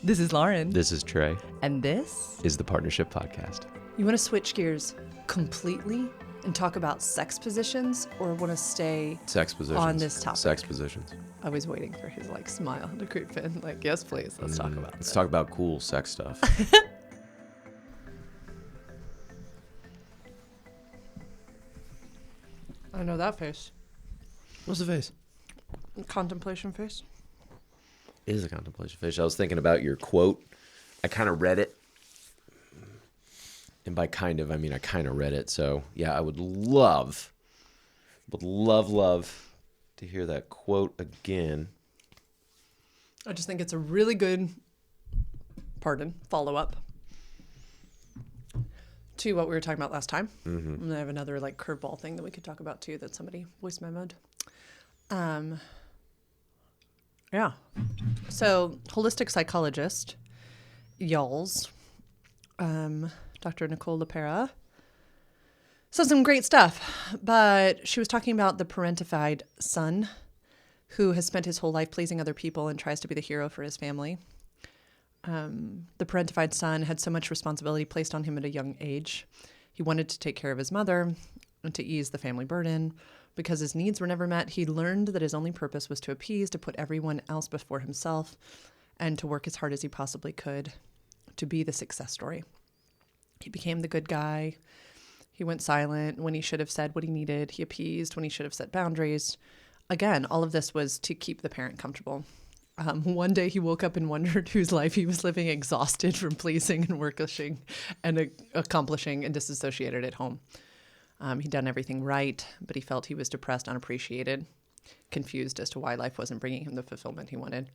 This is Lauren. This is Trey. And this is the Partnership Podcast. You want to switch gears completely and talk about sex positions, or want to stay on this topic? Sex positions. I was waiting for his smile to creep in. Yes, please. Let's talk about it. Let's talk about cool sex stuff. I know that face. What's the face? Contemplation face. It is a contemplation face. I was thinking about your quote. I kind of read it. And by kind of, I mean I kind of read it. So, yeah, I would love to hear that quote again. I just think it's a really good, follow-up to what we were talking about last time. Mm-hmm. And I have another curveball thing that we could talk about too that somebody voice memoed. Yeah. So, Holistic Psychologist, y'all's, Dr. Nicole LaPera, says some great stuff, but she was talking about the parentified son who has spent his whole life pleasing other people and tries to be the hero for his family. The parentified son had so much responsibility placed on him at a young age. He wanted to take care of his mother and to ease the family burden. Because his needs were never met, he learned that his only purpose was to appease, to put everyone else before himself, and to work as hard as he possibly could to be the success story. He became the good guy. He went silent when he should have said what he needed. He appeased when he should have set boundaries. Again, all of this was to keep the parent comfortable. One day he woke up and wondered whose life he was living, exhausted from pleasing and working and accomplishing, and disassociated at home. He'd done everything right, but he felt he was depressed, unappreciated, confused as to why life wasn't bringing him the fulfillment he wanted.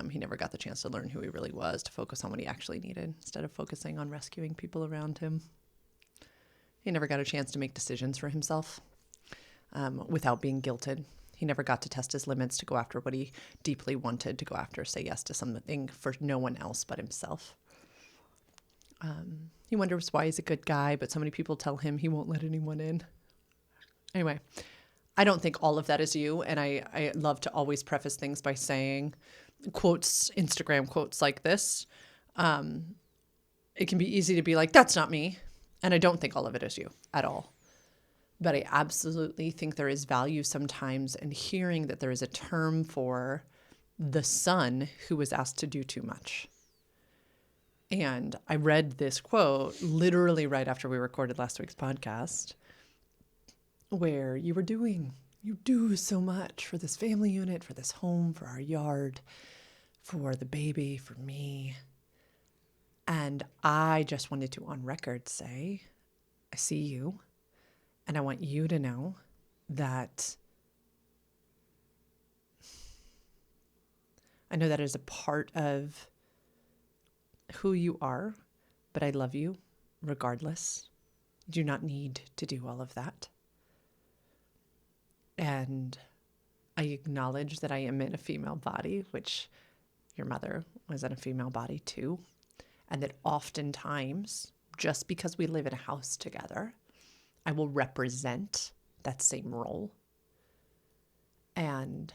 He never got the chance to learn who he really was, to focus on what he actually needed, instead of focusing on rescuing people around him. He never got a chance to make decisions for himself without being guilted. He never got to test his limits, to go after what he deeply wanted to go after, say yes to something for no one else but himself. He wonders why he's a good guy, but so many people tell him he won't let anyone in. Anyway, I don't think all of that is you, and I love to always preface things by saying quotes, Instagram quotes like this. It can be easy to be like, that's not me, and I don't think all of it is you at all. But I absolutely think there is value sometimes in hearing that there is a term for the son who was asked to do too much. And I read this quote literally right after we recorded last week's podcast, where you do so much for this family unit, for this home, for our yard, for the baby, for me. And I just wanted to on record say, I see you, and I want you to know that I know that is a part of who you are, but I love you regardless. You do not need to do all of that. And I acknowledge that I am in a female body, which your mother was in a female body too. And that oftentimes, just because we live in a house together, I will represent that same role. And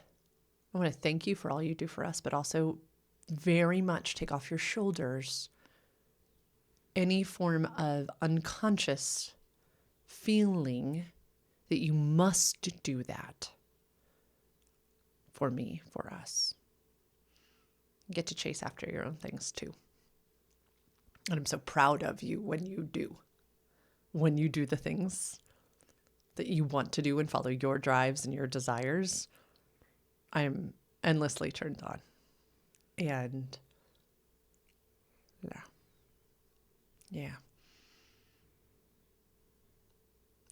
I want to thank you for all you do for us, but also very much take off your shoulders any form of unconscious feeling that you must do that for me, for us. You get to chase after your own things too. And I'm so proud of you when you do the things that you want to do and follow your drives and your desires. I'm endlessly turned on. And yeah.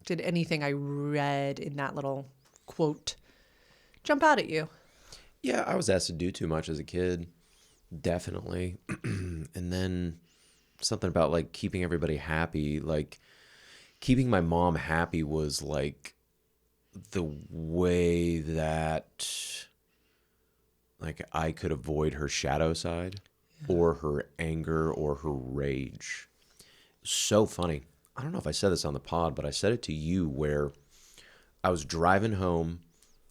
Did anything I read in that little quote jump out at you? Yeah, I was asked to do too much as a kid, definitely. And then something about keeping everybody happy, keeping my mom happy was the way that I could avoid her shadow side, or her anger, or her rage. So funny. I don't know if I said this on the pod, but I said it to you where I was driving home.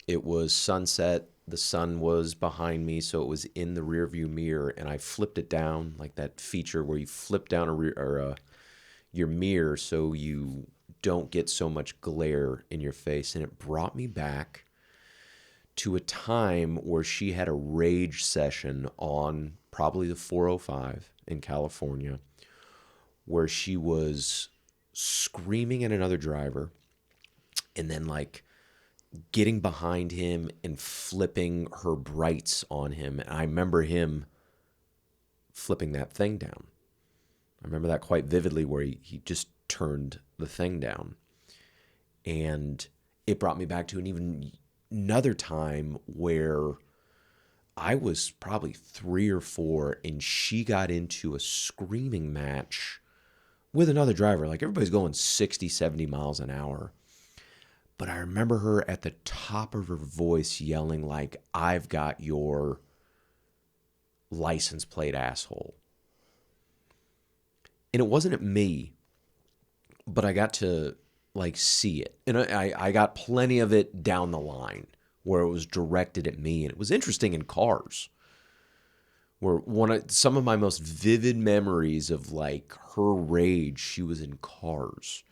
It was sunset, the sun was behind me, so it was in the rearview mirror, and I flipped it down, like that feature where you flip down your mirror so you don't get so much glare in your face. And it brought me back to a time where she had a rage session on probably the 405 in California, where she was screaming at another driver and then like getting behind him and flipping her brights on him. And I remember him flipping that thing down. I remember that quite vividly, where he just turned the thing down. And it brought me back to another time where I was probably 3 or 4 and she got into a screaming match with another driver. Like everybody's going 60, 70 miles an hour. But I remember her at the top of her voice yelling like, "I've got your license plate, asshole." And it wasn't at me, but I got to like see it. And I got plenty of it down the line where it was directed at me. And it was interesting in cars, where some of my most vivid memories of like her rage, she was in cars,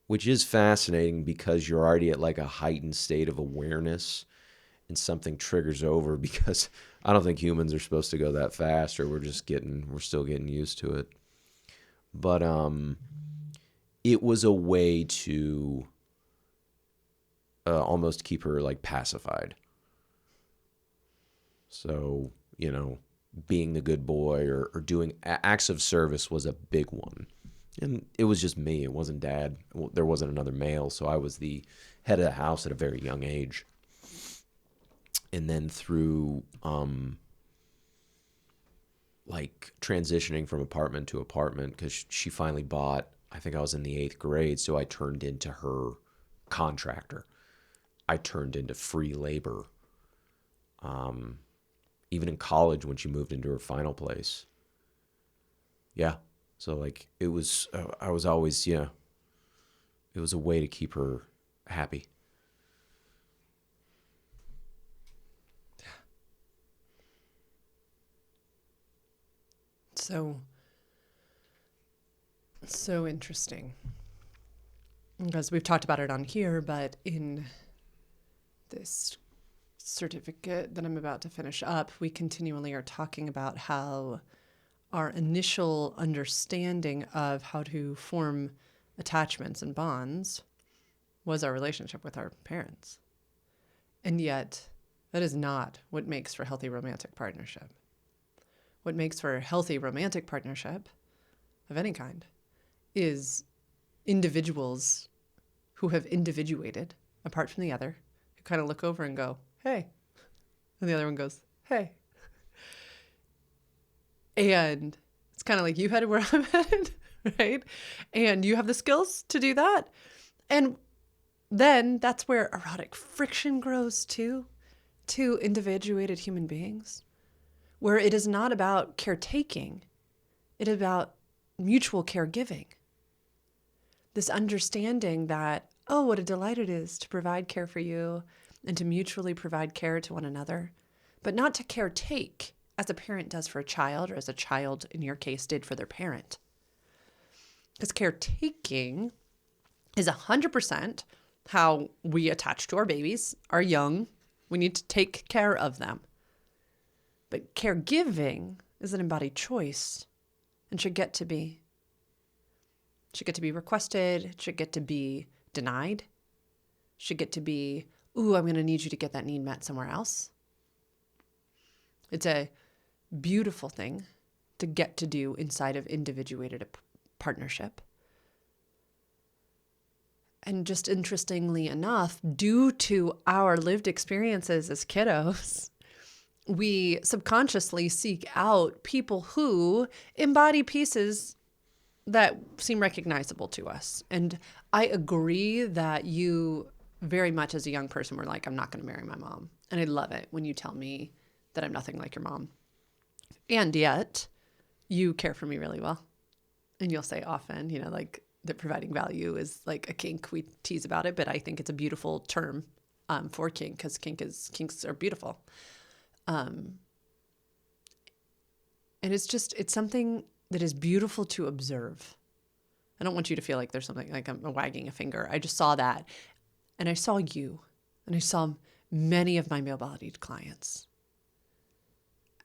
which is fascinating because you're already at like a heightened state of awareness and something triggers over, because I don't think humans are supposed to go that fast, or we're still getting used to it. But it was a way to almost keep her like pacified. So, being the good boy or doing acts of service was a big one. And it was just me. It wasn't Dad. There wasn't another male. So I was the head of the house at a very young age. And then through like transitioning from apartment to apartment, because she finally bought, I think I was in the 8th grade. So I turned into her contractor. I turned into free labor. Even in college when she moved into her final place. Yeah. So like it was, I was always, it was a way to keep her happy. So interesting. Because we've talked about it on here, but in this certificate that I'm about to finish up, we continually are talking about how our initial understanding of how to form attachments and bonds was our relationship with our parents. And yet, that is not what makes for healthy romantic partnership. What makes for a healthy romantic partnership of any kind is individuals who have individuated apart from the other, who kind of look over and go, "Hey." And the other one goes, "Hey." And it's kind of like, you headed where I'm headed, right? And you have the skills to do that. And then that's where erotic friction grows too, two individuated human beings, where it is not about caretaking. It is about mutual caregiving. This understanding that, oh, what a delight it is to provide care for you and to mutually provide care to one another, but not to caretake as a parent does for a child, or as a child, in your case, did for their parent. Because caretaking is 100% how we attach to our babies, our young. We need to take care of them. But caregiving is an embodied choice and should get to be. Should get to be requested, should get to be denied, should get to be, ooh, I'm going to need you to get that need met somewhere else. It's a beautiful thing to get to do inside of individuated partnership. And just interestingly enough, due to our lived experiences as kiddos, we subconsciously seek out people who embody pieces that seem recognizable to us. And I agree that you very much as a young person were like, I'm not going to marry my mom. And I love it when you tell me that I'm nothing like your mom. And yet you care for me really well. And you'll say often, like that providing value is like a kink. We tease about it, but I think it's a beautiful term for kink, because kinks are beautiful. And it's something that is beautiful to observe. I don't want you to feel like there's something like I'm wagging a finger. I just saw that. And I saw you. And I saw many of my male-bodied clients.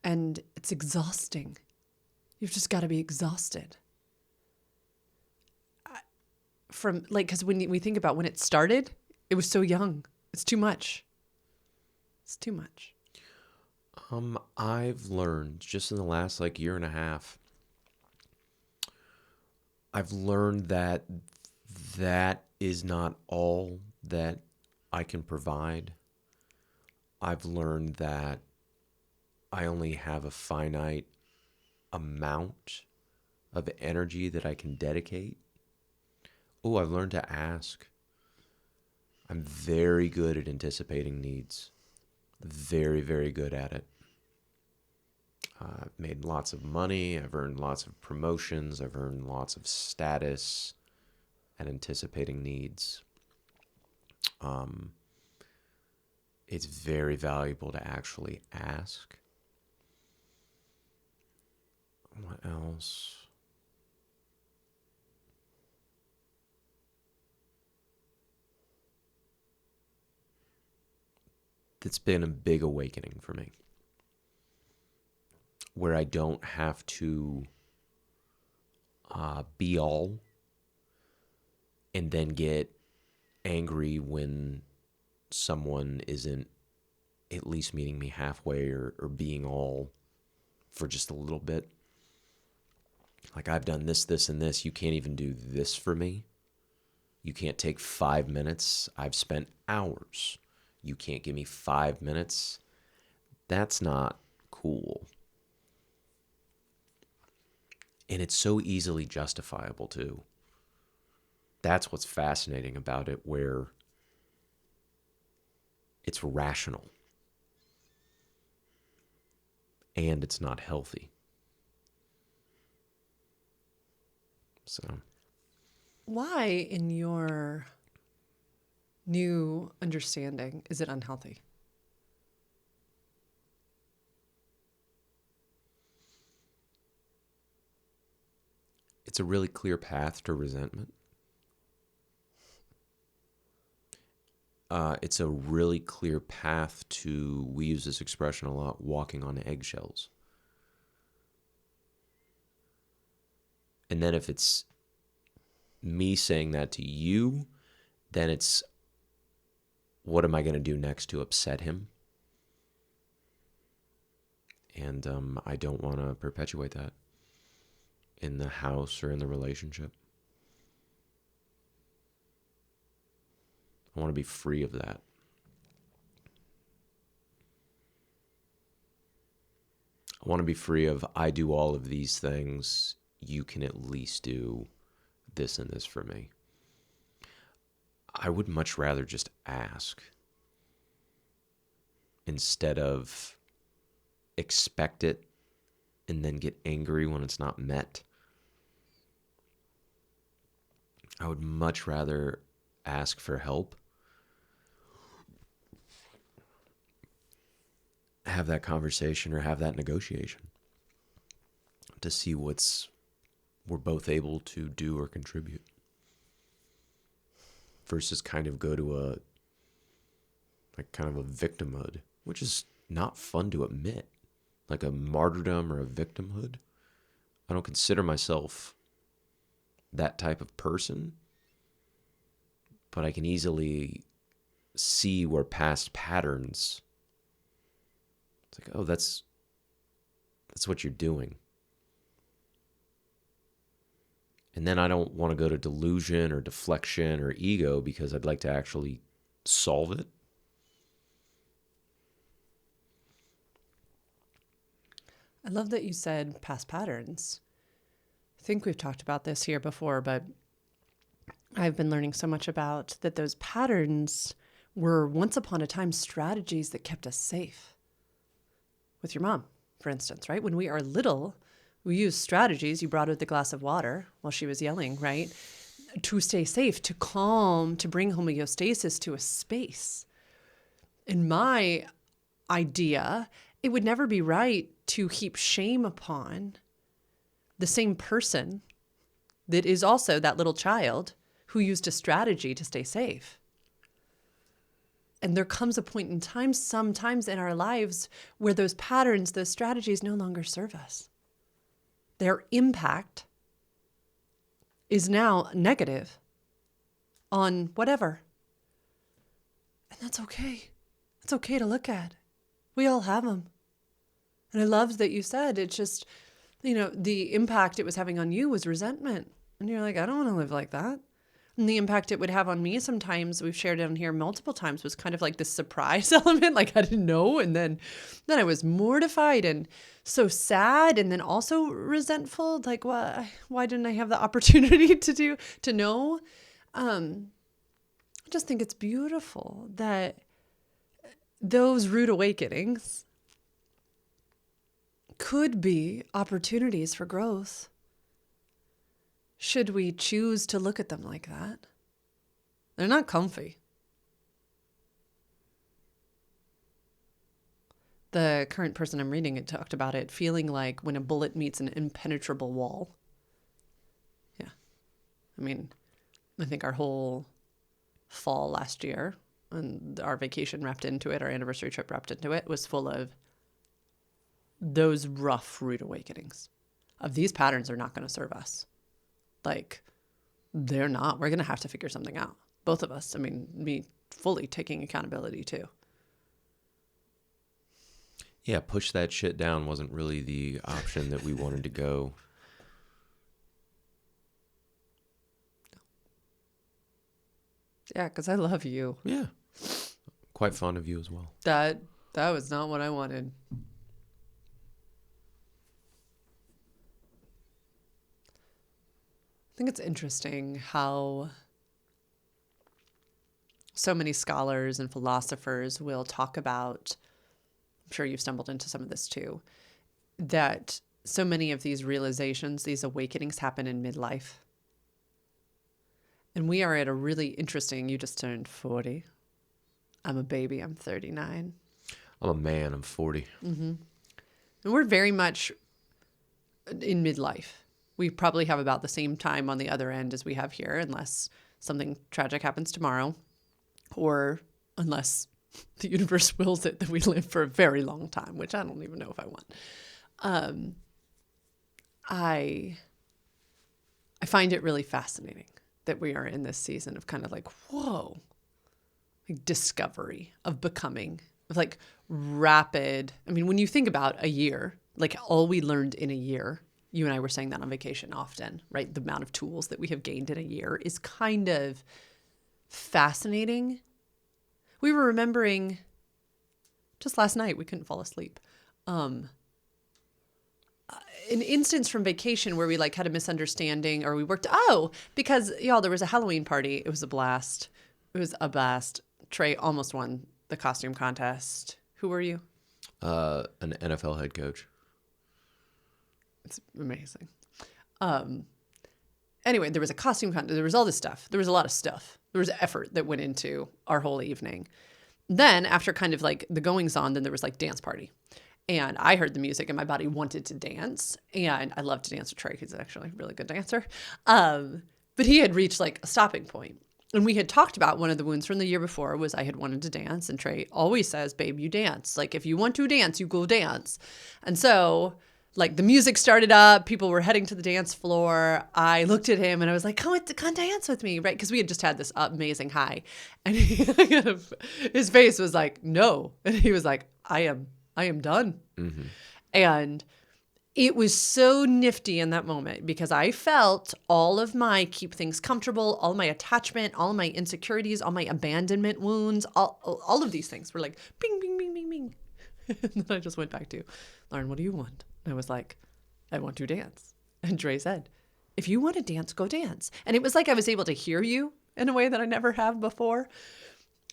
And it's exhausting. You've just got to be exhausted. Because when we think about when it started, it was so young. It's too much. It's too much. I've learned just in the last year and a half, I've learned that is not all that I can provide. I've learned that I only have a finite amount of energy that I can dedicate. Oh, I've learned to ask. I'm very good at anticipating needs. Very, very good at it. I've made lots of money. I've earned lots of promotions. I've earned lots of status at anticipating needs. It's very valuable to actually ask. What else? That's been a big awakening for me, where I don't have to be all and then get angry when someone isn't at least meeting me halfway or being all for just a little bit. Like, I've done this, this, and this. You can't even do this for me. You can't take 5 minutes. I've spent hours. You can't give me 5 minutes. That's not cool. And it's so easily justifiable, too. That's what's fascinating about it, where it's rational. And it's not healthy. So, Why, in your new understanding, is it unhealthy? it's a really clear path to resentment. It's a really clear path to, we use this expression a lot, walking on eggshells. And then if it's me saying that to you, then it's, what am I going to do next to upset him? And I don't want to perpetuate that in the house or in the relationship. I want to be free of that. I want to be free of, I do all of these things, you can at least do this and this for me. I would much rather just ask instead of expect it and then get angry when it's not met. I would much rather ask for help, have that conversation or have that negotiation to see what's we're both able to do or contribute, versus kind of go to a kind of a victimhood, which is not fun to admit, like a martyrdom or a victimhood. I don't consider myself that type of person, but I can easily see where past patterns, it's like, oh, that's what you're doing. And then I don't want to go to delusion or deflection or ego, because I'd like to actually solve it. I love that you said past patterns. I think we've talked about this here before, but I've been learning so much about that those patterns were once upon a time strategies that kept us safe. With your mom, for instance, right? When we are little, we use strategies. You brought her the glass of water while she was yelling, right? To stay safe, to calm, to bring homeostasis to a space. in my idea, it would never be right to heap shame upon the same person that is also that little child who used a strategy to stay safe. And there comes a point in time, sometimes in our lives, where those patterns, those strategies no longer serve us. Their impact is now negative on whatever. And that's okay. It's okay to look at. We all have them. And I loved that you said it's just, the impact it was having on you was resentment. And you're like, I don't want to live like that. And the impact it would have on me sometimes, we've shared it on here multiple times, was kind of like this surprise element, like I didn't know. And then I was mortified and so sad, and then also resentful, like why didn't I have the opportunity to know? I just think it's beautiful that those rude awakenings could be opportunities for growth. Should we choose to look at them like that? They're not comfy. The current person I'm reading it talked about it feeling like when a bullet meets an impenetrable wall. Yeah. I mean, I think our whole fall last year and our vacation wrapped into it, our anniversary trip wrapped into it, was full of those rough, rude awakenings of these patterns are not going to serve us. Like, they're not. We're going to have to figure something out. Both of us. I mean, me fully taking accountability too. Yeah, push that shit down wasn't really the option that we wanted to go. Yeah, because I love you. Yeah. Quite fond of you as well. That was not what I wanted. I think it's interesting how so many scholars and philosophers will talk about, I'm sure you've stumbled into some of this too, that so many of these realizations, these awakenings happen in midlife. And we are at a really interesting, you just turned 40. I'm a baby, I'm 39. I'm a man, I'm 40. Mm-hmm. And we're very much in midlife. We probably have about the same time on the other end as we have here, unless something tragic happens tomorrow, or unless the universe wills it that we live for a very long time, which I don't even know if I want. I find it really fascinating that we are in this season of kind of like, whoa, like discovery of becoming, of like rapid. I mean, when you think about a year, like all we learned in a year, you and I were saying that on vacation often, right? The amount of tools that we have gained in a year is kind of fascinating. We were remembering just last night, we couldn't fall asleep. An instance from vacation where we like had a misunderstanding, or we worked, because y'all, there was a Halloween party. It was a blast. Trey almost won the costume contest. Who were you? An NFL head coach. It's amazing. Anyway, there was a costume contest. There was all this stuff. There was a lot of stuff. There was effort that went into our whole evening. Then after kind of like the goings on, then there was like dance party. And I heard the music and my body wanted to dance. And I love to dance with Trey. He's actually a really good dancer. But he had reached like a stopping point. And we had talked about one of the wounds from the year before was I had wanted to dance. And Trey always says, babe, you dance. Like if you want to dance, you go dance. And so like the music started up, people were heading to the dance floor. I looked at him and I was like, come dance with me, right? Because we had just had this amazing high. And his face was like, no. And he was like, I am done. Mm-hmm. And it was so nifty in that moment because I felt all of my keep things comfortable, all my attachment, all my insecurities, all my abandonment wounds, all of these things were like, bing, bing, bing, bing, bing. And then I just went back to, Lauren, what do you want? And I was like, I want to dance. And Trey said, if you want to dance, go dance. And it was like I was able to hear you in a way that I never have before.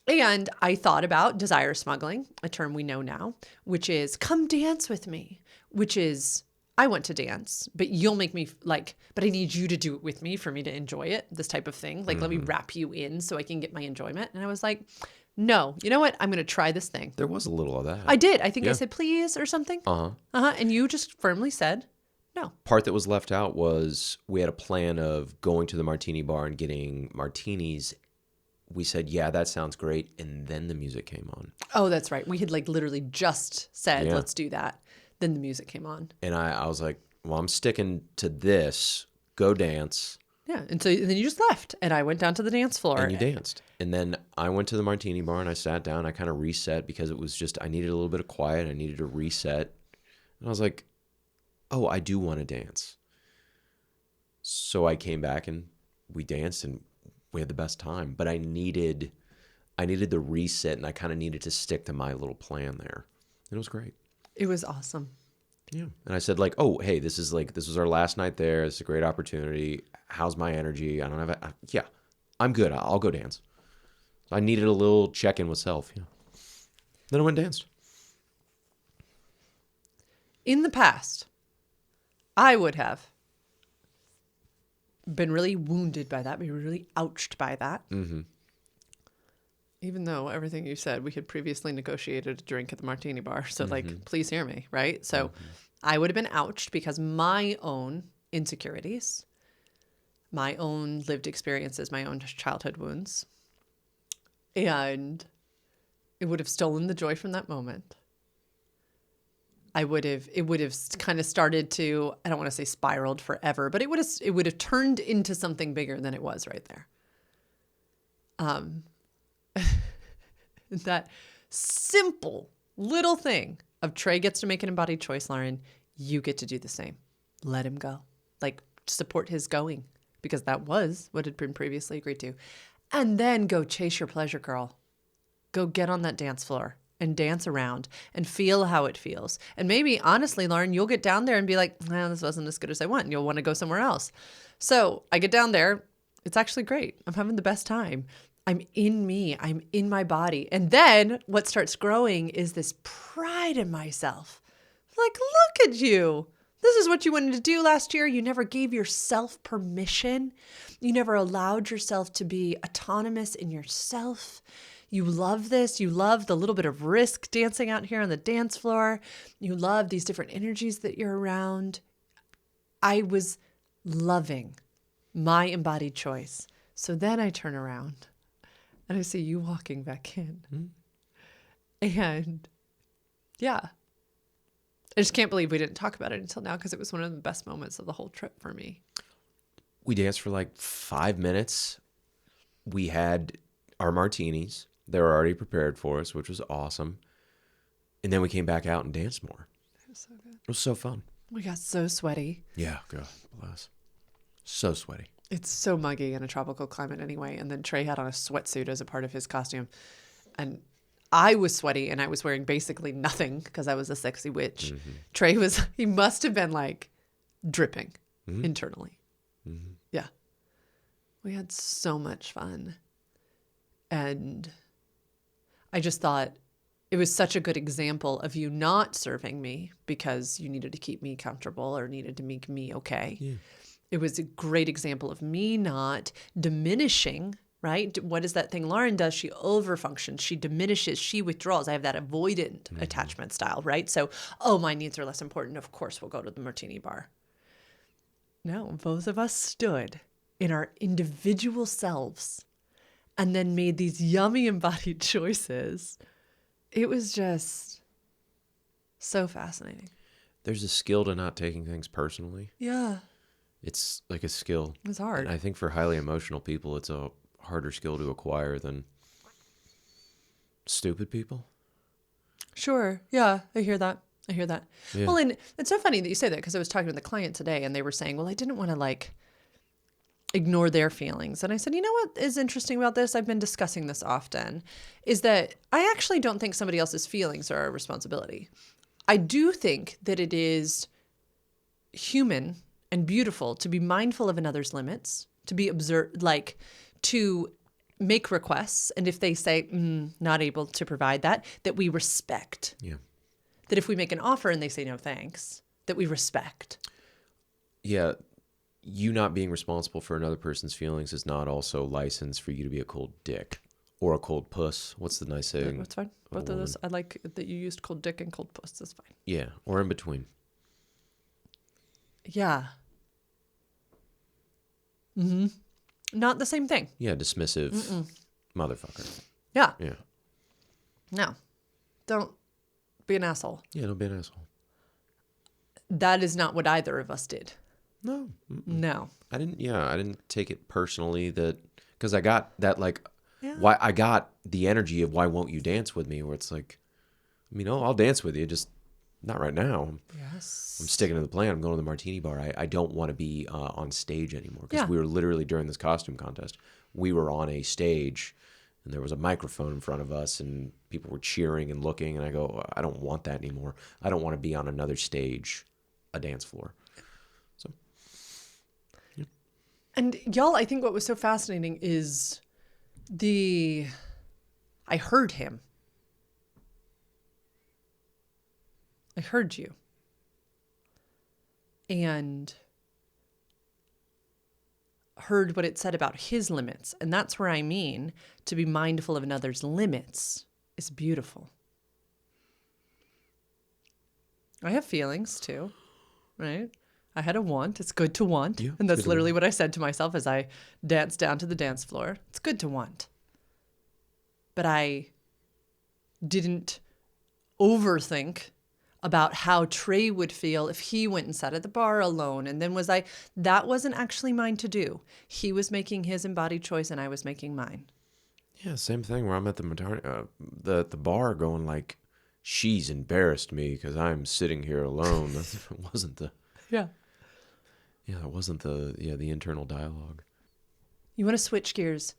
And I thought about desire smuggling, a term we know now, which is come dance with me, which is I want to dance, but you'll make me like, but I need you to do it with me for me to enjoy it, this type of thing. Like, let me wrap you in so I can get my enjoyment. And I was like, No. You know what? I'm going to try this thing. There was a little of that. I did. I think I Yeah. said please or something. Uh-huh. And you just firmly said no. Part that was left out was we had a plan of going to the martini bar and getting martinis. We said, yeah, that sounds great. And then the music came on. Oh, that's right. We had like literally just said, Yeah. let's do that. Then the music came on. And I was like, well, I'm sticking to this. Go dance. Yeah. And so then you just left and I went down to the dance floor. And you danced. And then I went to the martini bar and I sat down. I kind of reset because it was just, I needed a little bit of quiet. I needed to reset. And I was like, oh, I do want to dance. So I came back and we danced and we had the best time. But I needed the reset and I kind of needed to stick to my little plan there. And it was great. It was awesome. Yeah. And I said like, oh, hey, this was our last night there. It's a great opportunity. How's my energy? I don't have yeah, I'm good. I'll go dance. I needed a little check-in with self. Yeah. Then I went and danced. In the past, I would have been really wounded by that, been really ouched by that. Mm-hmm. Even though everything you said, we had previously negotiated a drink at the martini bar. So like, please hear me, right? So I would have been ouched because my own insecurities, my own lived experiences, my own childhood wounds, and it would have stolen the joy from that moment. It would have kind of started to, I don't want to say spiraled forever, but it would have turned into something bigger than it was right there. That simple little thing of Trey gets to make an embodied choice, Lauren, you get to do the same. Let him go. Like, support his going, because that was what had been previously agreed to. And then go chase your pleasure, girl. Go get on that dance floor and dance around and feel how it feels. And maybe, honestly, Lauren, you'll get down there and be like, this wasn't as good as I want. And you'll want to go somewhere else. So I get down there. It's actually great. I'm having the best time. I'm in me. I'm in my body. And then what starts growing is this pride in myself. Like, look at you. This is what you wanted to do last year. You never gave yourself permission. You never allowed yourself to be autonomous in yourself. You love this. You love the little bit of risk dancing out here on the dance floor. You love these different energies that you're around. I was loving my embodied choice. So then I turn around and I see you walking back in. And yeah, I just can't believe we didn't talk about it until now, because it was one of the best moments of the whole trip for me. We danced for like 5 minutes. We had our martinis. They were already prepared for us, which was awesome. And then we came back out and danced more. It was so good. It was so fun. We got so sweaty. Yeah, God bless. So sweaty. It's so muggy in a tropical climate anyway. And then Trey had on a sweatsuit as a part of his costume. And I was sweaty and I was wearing basically nothing because I was a sexy witch. Trey he must have been like dripping internally. Yeah. We had so much fun. And I just thought it was such a good example of you not serving me because you needed to keep me comfortable or needed to make me okay. Yeah. It was a great example of me not diminishing, right? What is that thing Lauren does? She overfunctions, she diminishes, she withdraws. I have that avoidant attachment style, right? So, my needs are less important. Of course, we'll go to the martini bar. No, both of us stood in our individual selves and then made these yummy embodied choices. It was just so fascinating. There's a skill to not taking things personally. Yeah. It's like a skill. It's hard. And I think for highly emotional people, it's a harder skill to acquire than stupid people. Sure. Yeah, I hear that. Yeah. Well, and it's so funny that you say that, because I was talking to the client today and they were saying, well, I didn't want to like ignore their feelings. And I said, you know what is interesting about this? I've been discussing this often, is that I actually don't think somebody else's feelings are a responsibility. I do think that it is human and beautiful to be mindful of another's limits, to be observed, like to make requests. And if they say, not able to provide that we respect. Yeah. That if we make an offer and they say no thanks, that we respect. Yeah. You not being responsible for another person's feelings is not also license for you to be a cold dick. Or a cold puss. What's the nice saying? That's fine. Both of those. I like that you used cold dick and cold puss. That's fine. Yeah, or in between. Yeah. Mm-hmm. Not the same thing. Yeah, dismissive motherfucker. Yeah. Yeah. No. Don't be an asshole. Yeah, don't be an asshole. That is not what either of us did. No. No. I didn't take it personally because I got that Yeah. why I got the energy of why won't you dance with me, where it's like, I'll dance with you, just not right now. Yes. I'm sticking to the plan. I'm going to the martini bar. I don't want to be on stage anymore, because we were literally during this costume contest. We were on a stage and there was a microphone in front of us and people were cheering and looking, and I go, I don't want that anymore. I don't want to be on another stage, a dance floor. So, yeah. And y'all, I think what was so fascinating is I heard him. I heard you. And heard what it said about his limits. And that's where I mean to be mindful of another's limits is beautiful. I have feelings too, right? I had a want. It's good to want. Yeah, and that's literally what I said to myself as I danced down to the dance floor. It's good to want. But I didn't overthink about how Trey would feel if he went and sat at the bar alone. And then that wasn't actually mine to do. He was making his embodied choice and I was making mine. Yeah, same thing where I'm at the bar going like, she's embarrassed me because I'm sitting here alone. That wasn't the the internal dialogue. You want to switch gears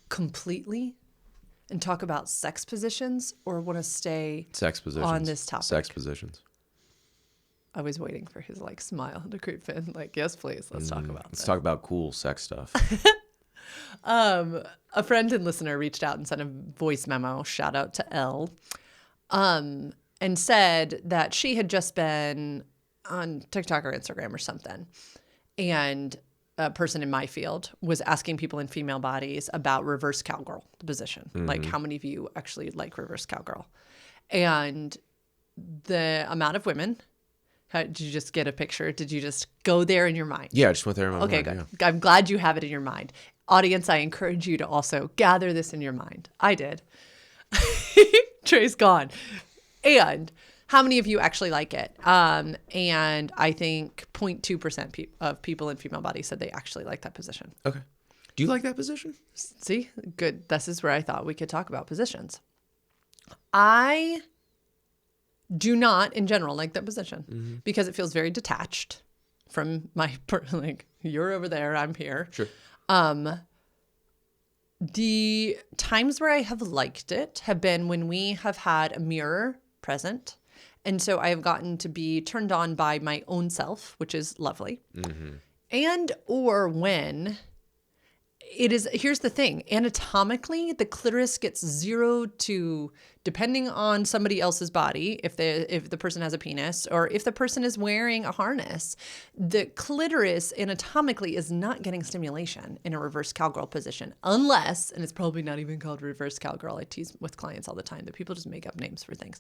completely and talk about sex positions, or want to stay Sex positions on this topic? Sex positions. I was waiting for his smile to creep in. Yes, please. Let's talk about Let's this. talk about cool sex stuff. A friend and listener reached out and sent a voice memo. Shout out to Elle. And said that she had just been on TikTok or Instagram or something. And a person in my field was asking people in female bodies about reverse cowgirl, the position. Like, how many of you actually like reverse cowgirl? And the amount of women, did you just get a picture? Did you just go there in your mind? Yeah, I just went there in my mind. Okay, good. Yeah. I'm glad you have it in your mind. Audience, I encourage you to also gather this in your mind. I did. Trey's gone. And how many of you actually like it? And I think 0.2% of people in female bodies said they actually like that position. Okay. Do you like that position? See? Good. This is where I thought we could talk about positions. I do not, in general, like that position because it feels very detached from my, you're over there, I'm here. Sure. The times where I have liked it have been when we have had a mirror present. And so I have gotten to be turned on by my own self, which is lovely. And or when it is, here's the thing, anatomically, the clitoris gets 0 to, depending on somebody else's body, if the person has a penis or if the person is wearing a harness, the clitoris anatomically is not getting stimulation in a reverse cowgirl position unless, and it's probably not even called reverse cowgirl. I tease with clients all the time that people just make up names for things.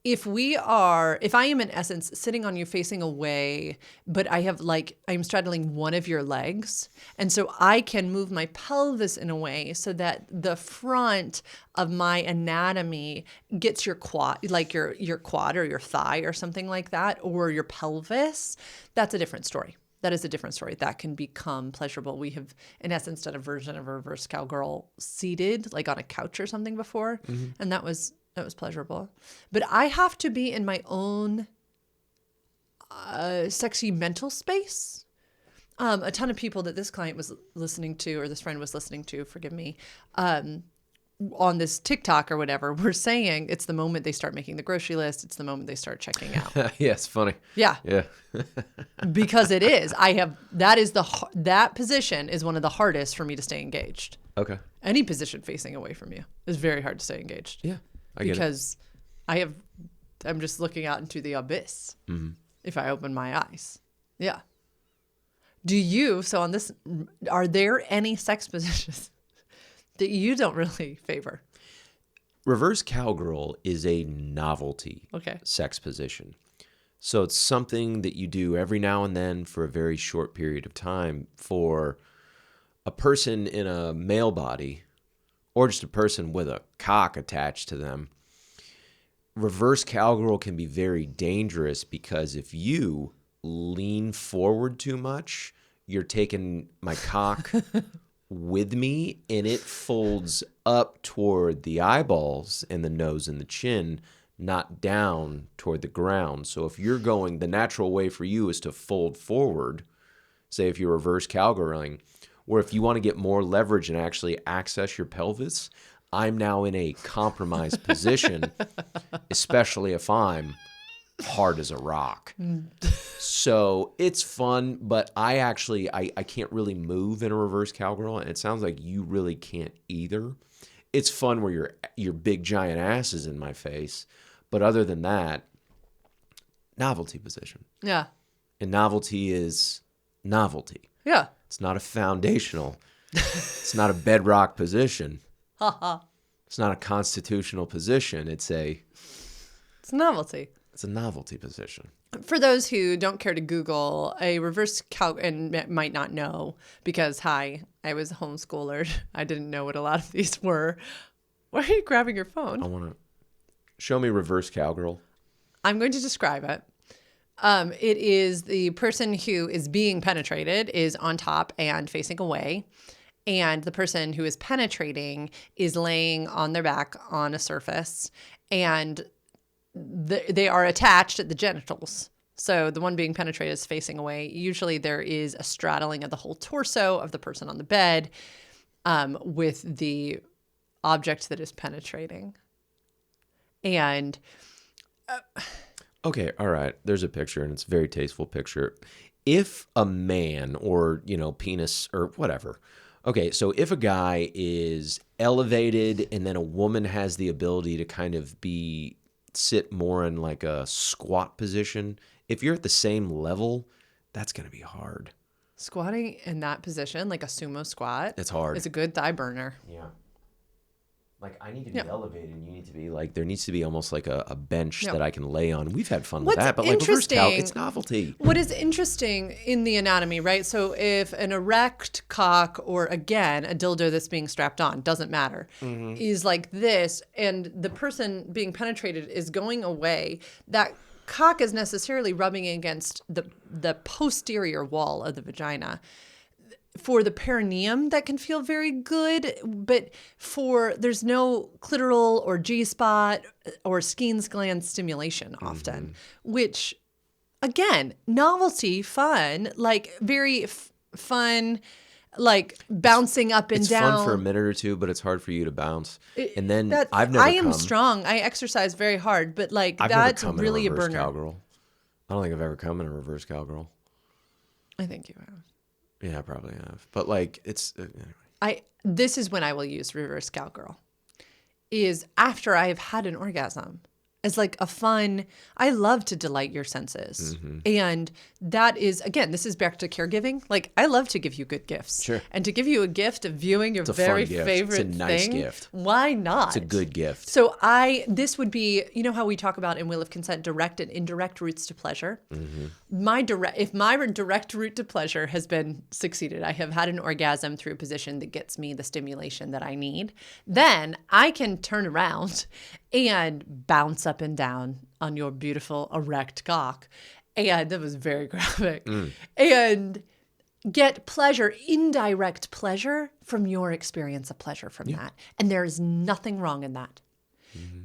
If I am in essence sitting on you facing away, but I'm straddling one of your legs, and so I can move my pelvis in a way so that the front of my anatomy gets your quad, like your quad or your thigh or something like that, or your pelvis, that's a different story. That is a different story. That can become pleasurable. We have, in essence, done a version of a reverse cowgirl seated, like on a couch or something before, and that was pleasurable. But I have to be in my own sexy mental space. A ton of people that this client was listening to, or this friend was listening to, forgive me, on this TikTok or whatever, were saying it's the moment they start making the grocery list. It's the moment they start checking out. Yeah, it's funny. Yeah. Yeah. Because it is. That position is one of the hardest for me to stay engaged. Okay. Any position facing away from you is very hard to stay engaged. Yeah. I get because I'm just looking out into the abyss if I open my eyes. Yeah. So on this, are there any sex positions that you don't really favor. Reverse cowgirl is a novelty sex position. So it's something that you do every now and then for a very short period of time for a person in a male body or just a person with a cock attached to them. Reverse cowgirl can be very dangerous because if you lean forward too much, you're taking my cock with me and it folds up toward the eyeballs and the nose and the chin, not down toward the ground. So if you're going, the natural way for you is to fold forward, say if you're reverse cowgirling, or if you want to get more leverage and actually access your pelvis, I'm now in a compromised position, especially if I'm hard as a rock. So it's fun, but I can't really move in a reverse cowgirl, and it sounds like you really can't either. It's fun where your big giant ass is in my face, but other than that, novelty position. Yeah. And novelty is novelty. Yeah. It's not a foundational. It's not a bedrock position. It's not a constitutional position. It's novelty. It's a novelty position. For those who don't care to Google, a reverse cow and might not know because, I was a homeschooler. I didn't know what a lot of these were. Why are you grabbing your phone? I want to show me reverse cowgirl. I'm going to describe it. It is the person who is being penetrated is on top and facing away. And the person who is penetrating is laying on their back on a surface. And they are attached at the genitals. So the one being penetrated is facing away. Usually there is a straddling of the whole torso of the person on the bed with the object that is penetrating. And... okay, all right. There's a picture, and it's a very tasteful picture. If a man or, penis or whatever... Okay, so if a guy is elevated and then a woman has the ability to kind of sit more in like a squat position, if you're at the same level, that's going to be hard. Squatting in that position, like a sumo squat, it's hard. It's a good thigh burner. Yeah. Like I need to be elevated and you need to be like, there needs to be almost like a bench that I can lay on. We've had fun with that, but like reverse cow, it's novelty. What is interesting in the anatomy, right? So if an erect cock or again, a dildo that's being strapped on, doesn't matter, is like this and the person being penetrated is going away, that cock is necessarily rubbing against the posterior wall of the vagina. For the perineum, that can feel very good, but there's no clitoral or G-spot or Skene's gland stimulation often, which, again, novelty, fun, like very fun, like bouncing up and down. It's fun for a minute or two, but it's hard for you to bounce. And then I've never I am strong. I exercise very hard, but like that's really a burner. Cowgirl. I don't think I've ever come in a reverse cowgirl. I think you have. Yeah, I probably have. But like it's anyway. This is when I will use reverse cowgirl. Is after I have had an orgasm. It's like a fun, I love to delight your senses. And that is, again, this is back to caregiving. Like, I love to give you good gifts. Sure. And to give you a gift of viewing your very favorite thing. It's a nice gift. Why not? It's a good gift. So this would be, you know how we talk about in Will of Consent, direct and indirect routes to pleasure? If my direct route to pleasure has been succeeded, I have had an orgasm through a position that gets me the stimulation that I need, then I can turn around and bounce up and down on your beautiful erect cock. And that was very graphic. And get pleasure, indirect pleasure from your experience of pleasure from that. And there is nothing wrong in that.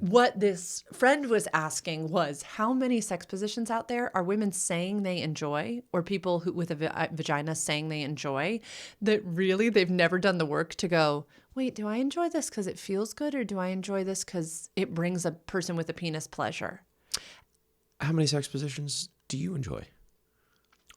What this friend was asking was, how many sex positions out there are women saying they enjoy, or people with a vagina saying they enjoy, that really they've never done the work to go, wait, do I enjoy this because it feels good, or do I enjoy this because it brings a person with a penis pleasure? How many sex positions do you enjoy?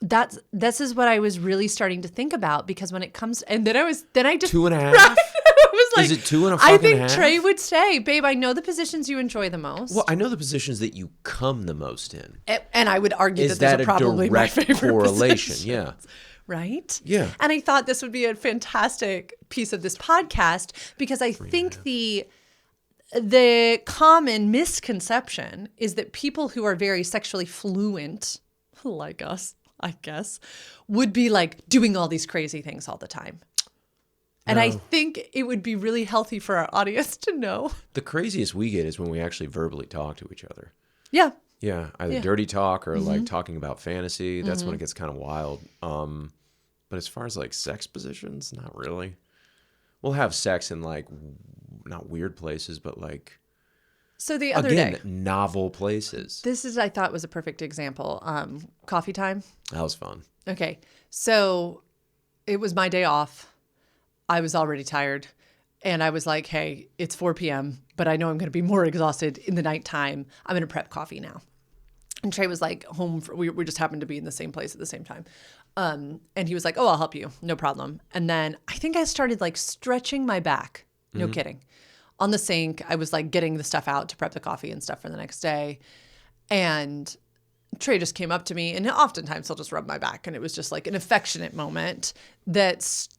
This is what I was really starting to think about, because when it comes, and then I just 2.5. Right? I was like, is it 2.5? I think Trey would say, babe, I know the positions you enjoy the most. Well, I know the positions that you come the most in. And I would argue is that those are probably my favorite correlation? positions. Yeah. right? Yeah. And I thought this would be a fantastic piece of this podcast because I think the common misconception is that people who are very sexually fluent, like us, I guess, would be like doing all these crazy things all the time. And I think it would be really healthy for our audience to know. The craziest we get is when we actually verbally talk to each other. Yeah. Yeah, either dirty talk or like talking about fantasy. That's when it gets kind of wild. But as far as like sex positions, not really. We'll have sex in like not weird places, but like So the other day, novel places. this is I thought was a perfect example. Coffee time. That was fun. Okay, so it was my day off. I was already tired, and I was like, "Hey, it's 4 p.m., but I know I'm going to be more exhausted in the nighttime. I'm going to prep coffee now." And Trey was like home. We just happened to be in the same place at the same time. And he was like, "Oh, I'll help you. No problem." And then I think I started like stretching my back. No kidding. On the sink, I was like getting the stuff out to prep the coffee and stuff for the next day. And Trey just came up to me, and oftentimes he'll just rub my back. And it was just like an affectionate moment that's,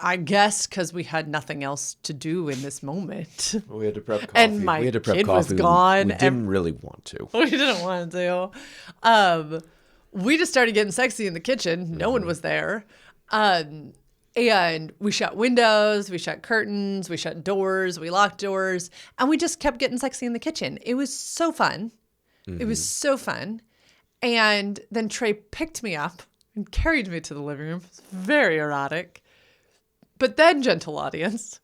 I guess, because we had nothing else to do in this moment. We had to prep coffee. And my kid was gone. We didn't really want to. We didn't want to. We just started getting sexy in the kitchen. No one was there. And we shut windows, we shut curtains, we shut doors, we locked doors, and we just kept getting sexy in the kitchen. It was so fun. It was so fun. And then Trey picked me up and carried me to the living room. It's very erotic. But then, gentle audience,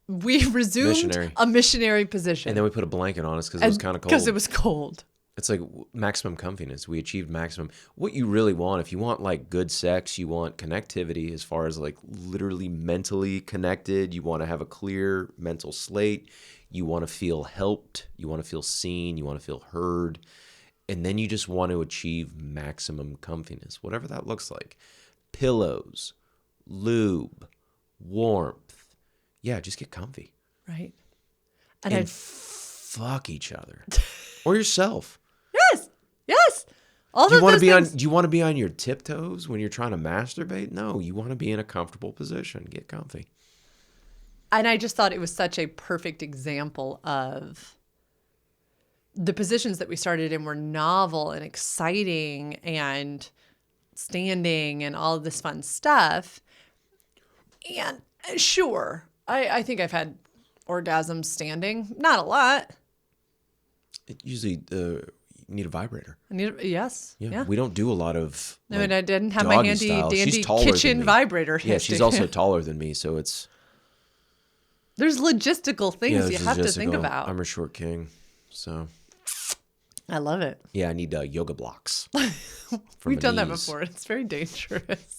we resumed a missionary position. And then we put a blanket on us because it was kind of cold. Because it was cold. It's like maximum comfiness. We achieved maximum. What you really want, if you want like good sex, you want connectivity as far as like literally mentally connected. You want to have a clear mental slate. You want to feel helped. You want to feel seen. You want to feel heard. And then you just want to achieve maximum comfiness, whatever that looks like. Pillows, lube, warmth. Yeah, just get comfy. Right. And fuck each other. Or yourself. Yes. All do you want to be things. do you want to be on your tiptoes when you're trying to masturbate? No, you want to be in a comfortable position. Get comfy. And I just thought it was such a perfect example of the positions that we started in were novel and exciting and standing and all of this fun stuff. And sure, I think I've had orgasms standing. Not a lot. It usually you need a vibrator. Yes. Yeah. We don't do a lot of. No, and I didn't have my handy dandy kitchen vibrator. Yeah, she's also taller than me, so it's. There's logistical things you have to think about. I'm a short king, so. I love it. Yeah, I need yoga blocks. We've done that before. It's very dangerous.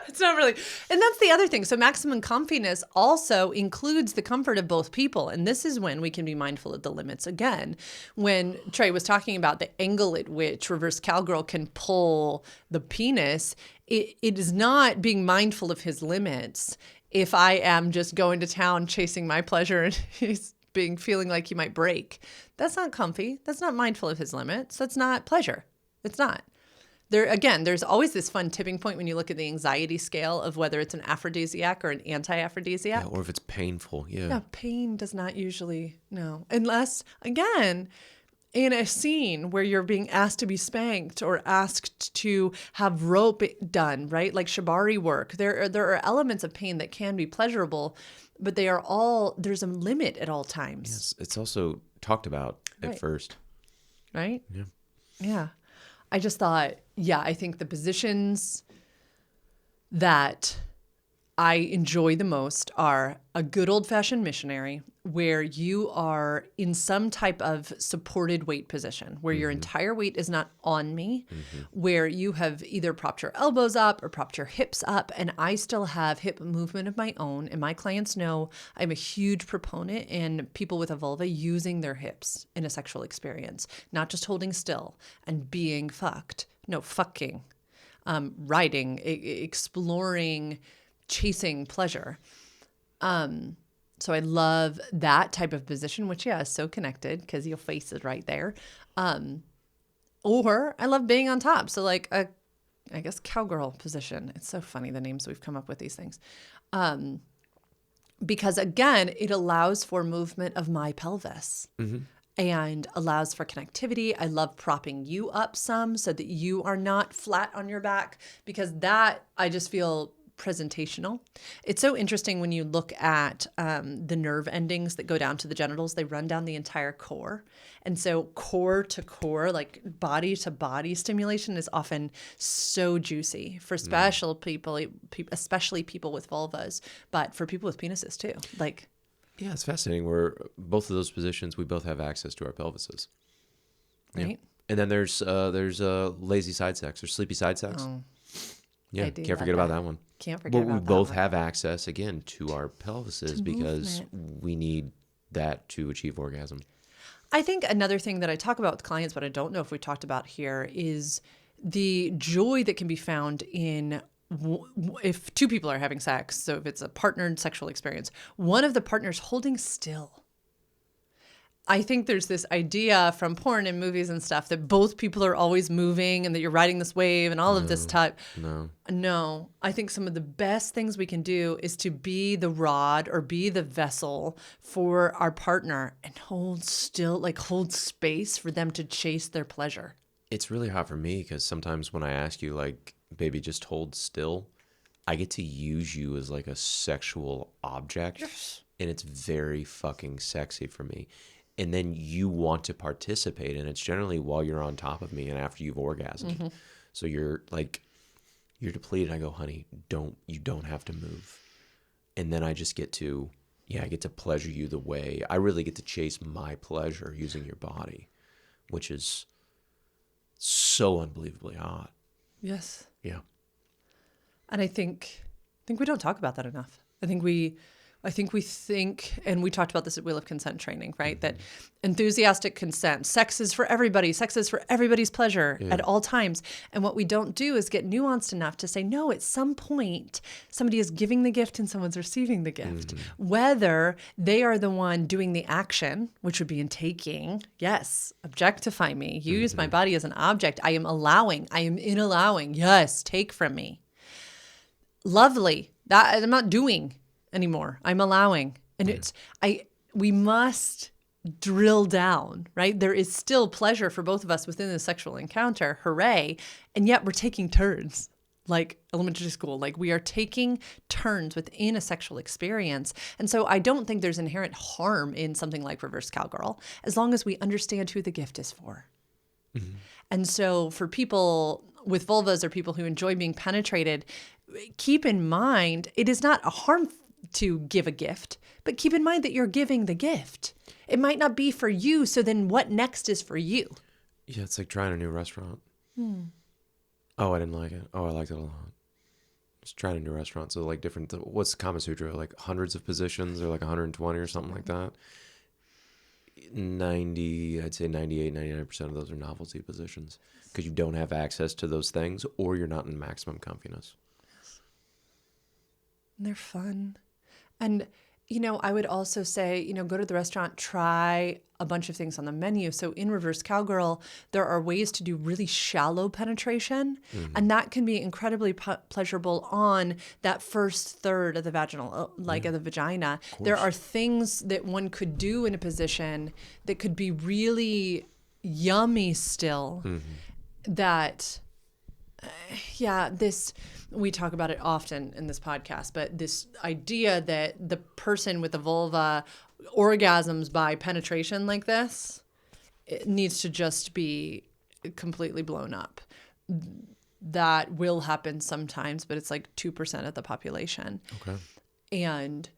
It's not really. And that's the other thing. So maximum comfiness also includes the comfort of both people. And this is when we can be mindful of the limits again. When Trey was talking about the angle at which reverse cowgirl can pull the penis, it is not being mindful of his limits. If I am just going to town chasing my pleasure and he's feeling like he might break, that's not comfy. That's not mindful of his limits. That's not pleasure. It's not. There's always this fun tipping point when you look at the anxiety scale of whether it's an aphrodisiac or an anti-aphrodisiac. Yeah, or if it's painful. Yeah. Yeah, pain does not usually, no. Unless, again, in a scene where you're being asked to be spanked or asked to have rope done, right? Like shibari work. There are elements of pain that can be pleasurable, but there's a limit at all times. Yes, it's also talked about at first. Right? Yeah. Yeah. I just thought, I think the positions that I enjoy the most are a good old-fashioned missionary where you are in some type of supported weight position, where your entire weight is not on me, where you have either propped your elbows up or propped your hips up, and I still have hip movement of my own. And my clients know I'm a huge proponent in people with a vulva using their hips in a sexual experience, not just holding still and being fucked. No, fucking, riding, exploring, chasing pleasure. So I love that type of position, which is so connected because your face is right there. Or I love being on top. So like a I guess, cowgirl position. It's so funny, the names we've come up with these things. Because again, it allows for movement of my pelvis and allows for connectivity. I love propping you up some so that you are not flat on your back, because that I just feel presentational. It's so interesting when you look at the nerve endings that go down to the genitals. They run down the entire core. And so core to core, like body to body stimulation is often so juicy for special people, especially people with vulvas, but for people with penises too. Like, yeah, it's fascinating. Where both of those positions, we both have access to our pelvises. right? Yeah. And then there's lazy side sex or sleepy side sex. Oh, Yeah, I do can't love forget about that. that one. Can't forget But about we that both one. have access, again, to our pelvises because we need that to achieve orgasm. I think another thing that I talk about with clients, but I don't know if we talked about here, is the joy that can be found in if two people are having sex. So if it's a partnered sexual experience, one of the partners holding still. I think there's this idea from porn and movies and stuff that both people are always moving and that you're riding this wave and all of this type. No, I think some of the best things we can do is to be the rod or be the vessel for our partner and hold still, like hold space for them to chase their pleasure. It's really hot for me because sometimes when I ask you, like, baby, just hold still, I get to use you as like a sexual object. Yes. And it's very fucking sexy for me. And then you want to participate, and it's generally while you're on top of me and after you've orgasmed. So you're depleted. I go, honey, you don't have to move. And then I just get to pleasure you the way I really get to chase my pleasure using your body, which is so unbelievably hot. Yes. Yeah. And I think we don't talk about that enough. I think we think, and we talked about this at Wheel of Consent training, right? That enthusiastic consent, sex is for everybody. Sex is for everybody's pleasure at all times. And what we don't do is get nuanced enough to say, no, at some point, somebody is giving the gift and someone's receiving the gift. Whether they are the one doing the action, which would be in taking, yes, objectify me, use my body as an object. I am in allowing, yes, take from me. Lovely. That I'm not doing anymore. I'm allowing. And we must drill down, right? There is still pleasure for both of us within the sexual encounter. Hooray. And yet we're taking turns, like elementary school. Like we are taking turns within a sexual experience. And so I don't think there's inherent harm in something like reverse cowgirl, as long as we understand who the gift is for. And so for people with vulvas or people who enjoy being penetrated, keep in mind, it is not a harm to give a gift, but keep in mind that you're giving the gift. It might not be for you, so then what next is for you? Yeah, it's like trying a new restaurant. Oh, I didn't like it. Oh, I liked it a lot. Just trying a new restaurant. So like different, what's Kama Sutra? Like hundreds of positions or like 120 or something like that. I'd say 98, 99% of those are novelty positions because you don't have access to those things or you're not in maximum comfiness. They're fun. And, I would also say, go to the restaurant, try a bunch of things on the menu. So in reverse cowgirl, there are ways to do really shallow penetration. And that can be incredibly pleasurable on that first third of the vaginal, of the vagina. There are things that one could do in a position that could be really yummy still that... we talk about it often in this podcast, but this idea that the person with the vulva orgasms by penetration like this, it needs to just be completely blown up. That will happen sometimes, but it's like 2% of the population. Okay. And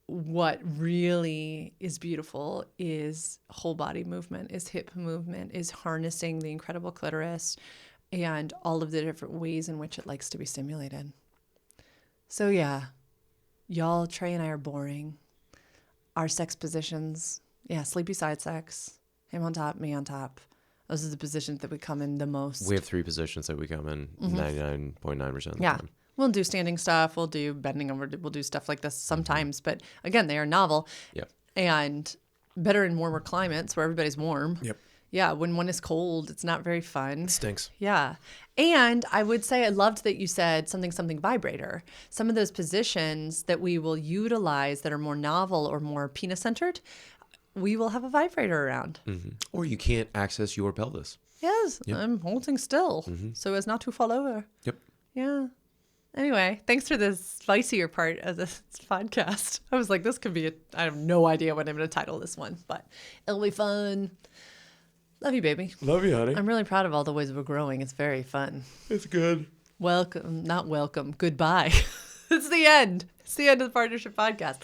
what really is beautiful is whole body movement, is hip movement, is harnessing the incredible clitoris, and all of the different ways in which it likes to be stimulated. So yeah, y'all, Trey and I are boring. Our sex positions, sleepy side sex, him on top, me on top. Those are the positions that we come in the most. We have 3 positions that we come in 99.9% of the time. We'll do standing stuff. We'll do bending over. We'll do stuff like this sometimes. But again, they are novel. Yep. And better in warmer climates where everybody's warm. Yep. Yeah, when one is cold, it's not very fun. It stinks. Yeah. And I would say I loved that you said something vibrator. Some of those positions that we will utilize that are more novel or more penis centered, we will have a vibrator around. Or you can't access your pelvis. Yes, I'm holding still so as not to fall over. Yep. Yeah. Anyway, thanks for the spicier part of this podcast. I was like, this could be I have no idea what I'm going to title this one, but it'll be fun. Love you, baby. Love you, honey. I'm really proud of all the ways we're growing. It's very fun. It's good. Welcome, not welcome. Goodbye. It's the end. It's the end of the Partnership Podcast.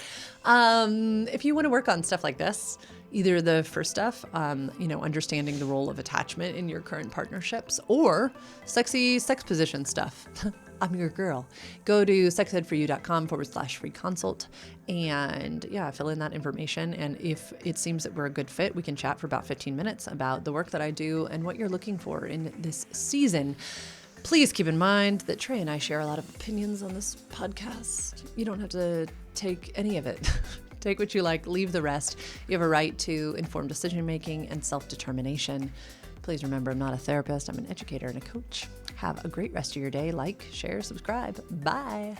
If you want to work on stuff like this, either the first stuff, understanding the role of attachment in your current partnerships, or sexy sex position stuff. I'm your girl. Go to sexedforyou.com/free consult and fill in that information. And if it seems that we're a good fit, we can chat for about 15 minutes about the work that I do and what you're looking for in this season. Please keep in mind that Trey and I share a lot of opinions on this podcast. You don't have to take any of it. Take what you like, leave the rest. You have a right to informed decision-making and self-determination. Please remember, I'm not a therapist. I'm an educator and a coach. Have a great rest of your day. Like, share, subscribe. Bye.